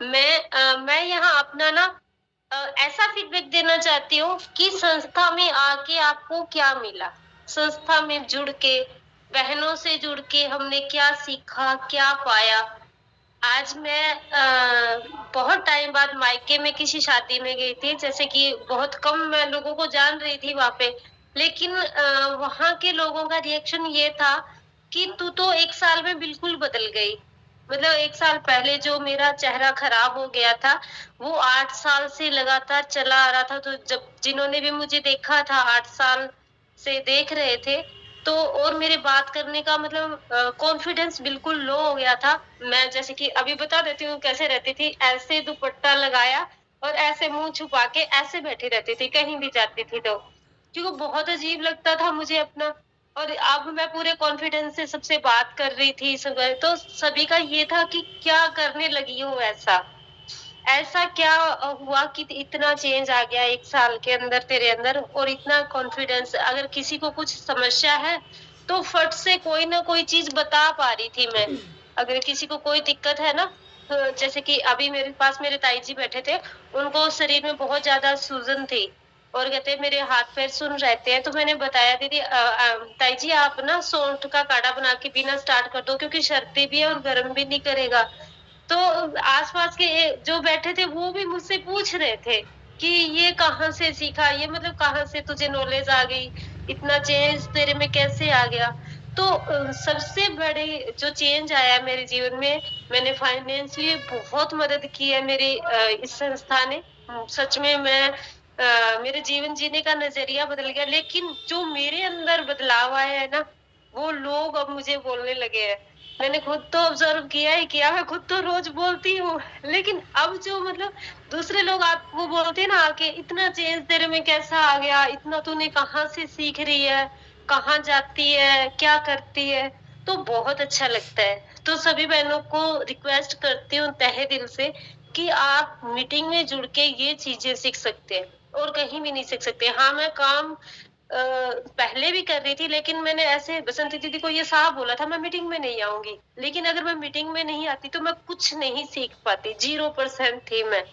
मैं यहाँ अपना ना ऐसा फीडबैक देना चाहती हूँ कि संस्था में आके आपको क्या मिला? संस्था में जुड़ के, बहनों से जुड़ के हमने क्या सीखा, क्या पाया? आज मैं बहुत टाइम बाद मायके में किसी शादी में गई थी, जैसे कि बहुत कम मैं लोगों को जान रही थी वहाँ पे। लेकिन वहाँ के लोगों का रिएक्शन ये था कि तू तो 1 साल में बिल्कुल बदल गई। मतलब 1 साल पहले जो मेरा चेहरा खराब हो गया था, वो 8 साल से लगातार चला आ रहा था। तो जब जिन्होंने भी मुझे देखा था 8 साल से देख रहे थे, तो और मेरे बात करने का मतलब कॉन्फिडेंस बिल्कुल लो हो गया था। मैं जैसे कि अभी बता देती हूँ कैसे रहती थी, ऐसे दुपट्टा लगाया और ऐसे मुँह छुपा के ऐसे बैठी रहती थी, कहीं भी जाती थी तो। क्योंकि बहुत अजीब लगता था मुझे अपना। और अब मैं पूरे कॉन्फिडेंस से सबसे बात कर रही थी सब, तो सभी का ये था कि क्या करने लगी हो ऐसा? ऐसा क्या हुआ कि इतना चेंज आ गया 1 साल के अंदर तेरे अंदर और इतना कॉन्फिडेंस? अगर किसी को कुछ समस्या है, तो फट से कोई ना कोई चीज़ बता पा रही थी मैं। अगर किसी को कोई दिक्कत है ना, जैसे कि अभी मेरे पास मेरे ताई जी बैठे थे, उनको शरीर में बहुत ज़्यादा सूजन थी और कहते हैं मेरे हाथ-पैर सुन्न रहते हैं, तो मैंने बताया दीदी ताई जी आप ना सौंठ का काढ़ा बना के पीना स्टार्ट कर दो क्योंकि सर्दी भी है और गरम भी नहीं करेगा। तो आस-पास के जो बैठे थे वो भी मुझसे पूछ रहे थे कि ये कहाँ से सीखा? ये मतलब कहाँ से तुझे नॉलेज आ गई? इतना चेंज तेरे में कैसे आ गया? तो सबसे बड़ी जो चेंज आया मेरे जीवन में, मैंने फाइनेंशियली बहुत मदद की है मेरी इस संस्था ने। सच में मेरे जीवन जीने का नज़रिया बदल गया, लेकिन जो मेरे अंदर बदलाव आया है ना, वो लोग अब मुझे बोलने लगे हैं। मैंने खुद तो ऑब्ज़र्व किया ही किया, मैं खुद तो रोज़ बोलती हूँ, लेकिन अब जो मतलब दूसरे लोग आपको बोलते हैं ना आके, "इतना चेंज तेरे में कैसा आ गया? इतना तूने कहाँ से सीख रही है? कहाँ जाती है? क्या करती है?" तो बहुत अच्छा लगता है। तो सभी बहनों को रिक्वेस्ट करती हूँ तहे दिल से कि आप मीटिंग में जुड़ के ये चीज़ें सीख सकते हैं और कहीं भी नहीं सीख सकते। हाँ, मैं काम पहले भी कर रही थी, लेकिन मैंने ऐसे बसंती दीदी को ये साफ बोला था मैं मीटिंग में नहीं आऊँगी। लेकिन अगर मैं मीटिंग में नहीं आती तो मैं कुछ नहीं सीख पाती, 0% थी मैं।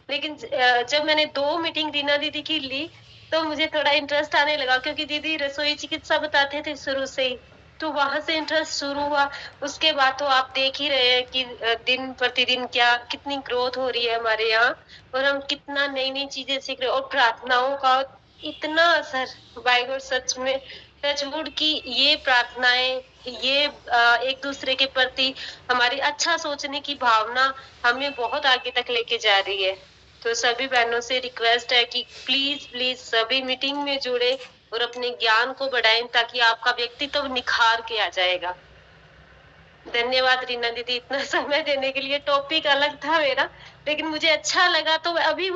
लेकिन जब मैंने 2 मीटिंग रीना दीदी की ली, तो मुझे थोड़ा इंटरेस्ट आने लगा क्योंकि दीदी रसोई चिकित्सा बताते थे शुरू से ही। तो वहाँ से इंटरेस्ट शुरू हुआ। उसके बाद तो आप देख ही रहे हैं कि दिन प्रतिदिन क्या कितनी ग्रोथ हो रही है हमारे यहाँ और हम कितना नई-नई चीज़ें सीख रहे हैं और प्रार्थनाओं का इतना असर बाय गॉड सच में टचवुड की ये प्रार्थनाएँ, ये एक-दूसरे के प्रति हमारी अच्छा सोचने की भावना हमें बहुत आगे तक लेके जा रही है। तो सभी बहनों से रिक्वेस्ट है कि प्लीज़ सभी मीटिंग में जुड़े और अपने ज्ञान को बढ़ाएँ ताकि आपका व्यक्तित्व निखार के आ जाएगा। धन्यवाद रीना दीदी इतना समय देने के लिए। टॉपिक अलग था मेरा, लेकिन मुझे अच्छा लगा तो अभी